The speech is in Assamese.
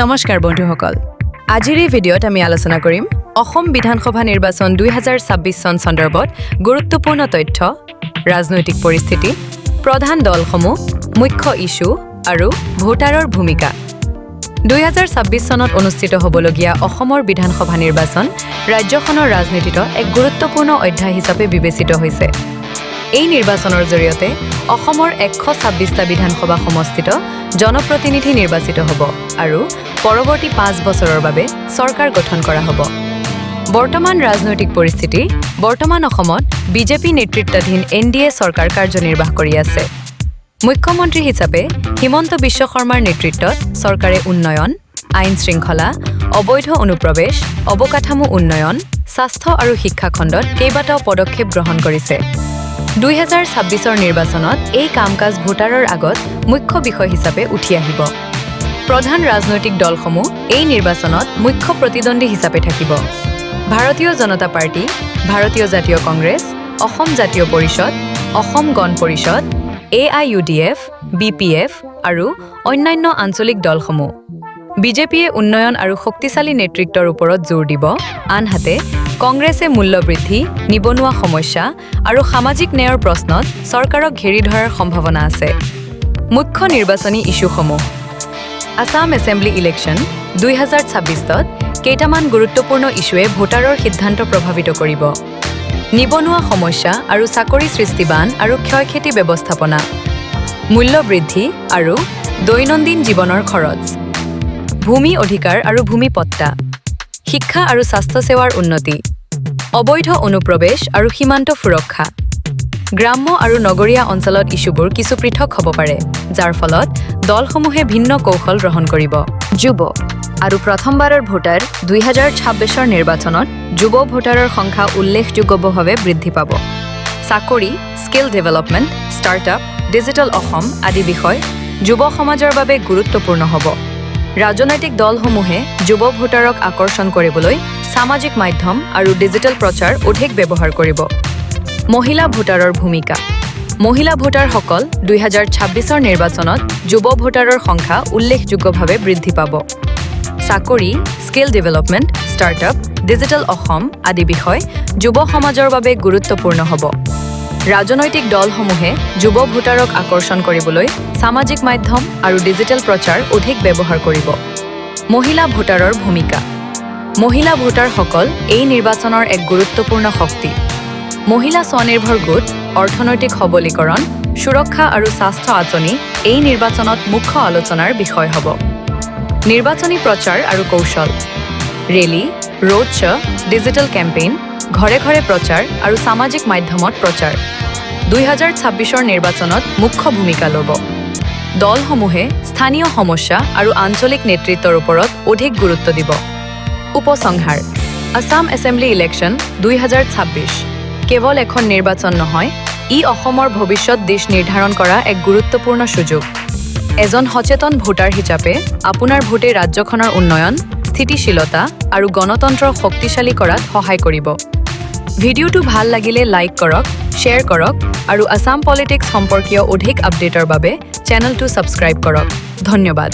নমস্কাৰ বন্ধুসকল আজিৰ এই ভিডিঅ'ত আমি আলোচনা কৰিম অসম বিধানসভা নিৰ্বাচন 2026 চন সন্দৰ্ভত গুৰুত্বপূৰ্ণ তথ্য ৰাজনৈতিক পৰিস্থিতি প্ৰধান দলসমূহ মুখ্য ইস্যু আৰু ভোটাৰৰ ভূমিকা 2026 চনত অনুষ্ঠিত হ'বলগীয়া অসমৰ বিধানসভা নিৰ্বাচন ৰাজ্যখনৰ ৰাজনীতিত এক গুৰুত্বপূৰ্ণ অধ্যায় হিচাপে বিবেচিত হৈছে এই নিৰ্বাচনৰ জৰিয়তে অসমৰ 126টা বিধানসভা সমষ্টিত জনপ্ৰতিনিধি নিৰ্বাচিত হ'ব আৰু পৰৱৰ্তী 5 বছৰৰ বাবে চৰকাৰ গঠন কৰা হ'ব বৰ্তমান ৰাজনৈতিক পৰিস্থিতি বৰ্তমান অসমত বিজেপি নেতৃত্বাধীন এনডিএ চৰকাৰ কাৰ্যনিৰ্বাহ কৰি আছে মুখ্যমন্ত্ৰী হিচাপে হিমন্ত বিশ্ব শৰ্মাৰ নেতৃত্বত চৰকাৰে উন্নয়ন আইন শৃংখলা অবৈধ অনুপ্ৰৱেশ অবকাঠামো উন্নয়ন স্বাস্থ্য আৰু শিক্ষা খণ্ডত কেইবাটাও পদক্ষেপ গ্ৰহণ কৰিছে 2026ৰ নিৰ্বাচনত এই কাম-কাজ ভোটাৰৰ আগত মুখ্য বিষয় হিচাপে উঠি আহিব প্ৰধান ৰাজনৈতিক দলসমূহ এই নিৰ্বাচনত মুখ্য প্ৰতিদ্বন্দ্বী হিচাপে থাকিব ভাৰতীয় জনতা পাৰ্টি ভাৰতীয় জাতীয় কংগ্ৰেছ অসম জাতীয় পৰিষদ অসম গণ পৰিষদ AIUDF BPF আৰু অন্যান্য আঞ্চলিক দলসমূহ বিজেপিয়ে উন্নয়ন আৰু শক্তিশালী নেতৃত্বৰ ওপৰত জোৰ দিব আনহাতে কংগ্ৰেছে মূল্যবৃদ্ধি নিবনুৱা সমস্যা আৰু সামাজিক ন্যায়ৰ প্ৰশ্নত চৰকাৰক ঘেৰি ধৰাৰ সম্ভাৱনা আছে মুখ্য নিৰ্বাচনী ইস্যুসমূহ আসাম এছেম্বলি ইলেকশ্যন 2026ত কেইটামান গুৰুত্বপূৰ্ণ ইস্যুৱে ভোটাৰৰ সিদ্ধান্ত প্ৰভাৱিত কৰিব নিবনুৱা সমস্যা আৰু চাকৰি সৃষ্টিবান আৰু ক্ষয়ক্ষতি ব্যৱস্থাপনা মূল্যবৃদ্ধি আৰু দৈনন্দিন জীৱনৰ খৰচ ভূমি অধিকাৰ আৰু ভূমিপট্টা শিক্ষা আৰু স্বাস্থ্য সেৱাৰ উন্নতি অবৈধ অনুপ্ৰৱেশ আৰু সীমান্ত সুৰক্ষা গ্ৰাম্য আৰু নগৰীয়া অঞ্চলত ইস্যুবোৰ কিছু পৃথক হ'ব পাৰে যাৰ ফলত দলসমূহে ভিন্ন কৌশল গ্ৰহণ কৰিব যুৱ আৰু প্ৰথমবাৰৰ ভোটাৰ 2026ৰ নিৰ্বাচনত যুৱ ভোটাৰৰ সংখ্যা উল্লেখযোগ্যভাৱে বৃদ্ধি পাব চাকৰি skill development startup digital Assam আদি বিষয় যুৱ সমাজৰ বাবে গুৰুত্বপূৰ্ণ হ'ব ৰাজনৈতিক দলসমূহে যুৱ ভোটাৰক আকৰ্ষণ কৰিবলৈ সামাজিক মাধ্যম আৰু ডিজিটেল প্ৰচাৰ অধিক ব্যৱহাৰ কৰিব মহিলা ভোটাৰৰ ভূমিকা মহিলা ভোটাৰসকল 2026ৰ নিৰ্বাচনত যুৱ ভোটাৰৰ সংখ্যা উল্লেখযোগ্যভাৱে বৃদ্ধি পাব চাকৰি skill development startup digital Assam আদি বিষয় যুৱ সমাজৰ বাবে গুৰুত্বপূৰ্ণ হ'ব ৰাজনৈতিক দলসমূহে যুৱ ভোটাৰক আকৰ্ষণ কৰিবলৈ সামাজিক মাধ্যম আৰু ডিজিটেল প্ৰচাৰ অধিক ব্যৱহাৰ কৰিব মহিলা ভোটাৰৰ ভূমিকা মহিলা ভোটাৰসকল এই নিৰ্বাচনৰ এক গুৰুত্বপূৰ্ণ শক্তি মহিলা স্বনিৰ্ভৰ গোট অৰ্থনৈতিক সবলীকৰণ সুৰক্ষা আৰু স্বাস্থ্য আঁচনি এই নিৰ্বাচনত মুখ্য আলোচনাৰ বিষয় হ'ব নিৰ্বাচনী প্ৰচাৰ আৰু কৌশল rally road show' digital campaign ঘৰে ঘৰে প্ৰচাৰ আৰু সামাজিক মাধ্যমত প্ৰচাৰ 2026ৰ নিৰ্বাচনত মুখ্য ভূমিকা ল'ব দলসমূহে স্থানীয় সমস্যা আৰু আঞ্চলিক নেতৃত্বৰ ওপৰত অধিক গুৰুত্ব দিব উপসংহাৰ আসাম এছেম্বলি ইলেকশ্যন 2026 কেৱল এখন নিৰ্বাচন নহয় ই অসমৰ ভৱিষ্যত দিশ নিৰ্ধাৰণ কৰা এক গুৰুত্বপূৰ্ণ সুযোগ এজন সচেতন ভোটাৰ হিচাপে আপোনাৰ ভোটে ৰাজ্যখনৰ উন্নয়ন স্থিতিশীলতা আৰু গণতন্ত্ৰ শক্তিশালী কৰাত সহায় কৰিব ভিডিঅ'টো ভাল লাগিলে লাইক কৰক শ্বেয়াৰ কৰক আৰু আসাম পলিটিক্স সম্পৰ্কীয় অধিক আপডেটৰ বাবে চেনেলটো ছাবস্ক্ৰাইব কৰক ধন্যবাদ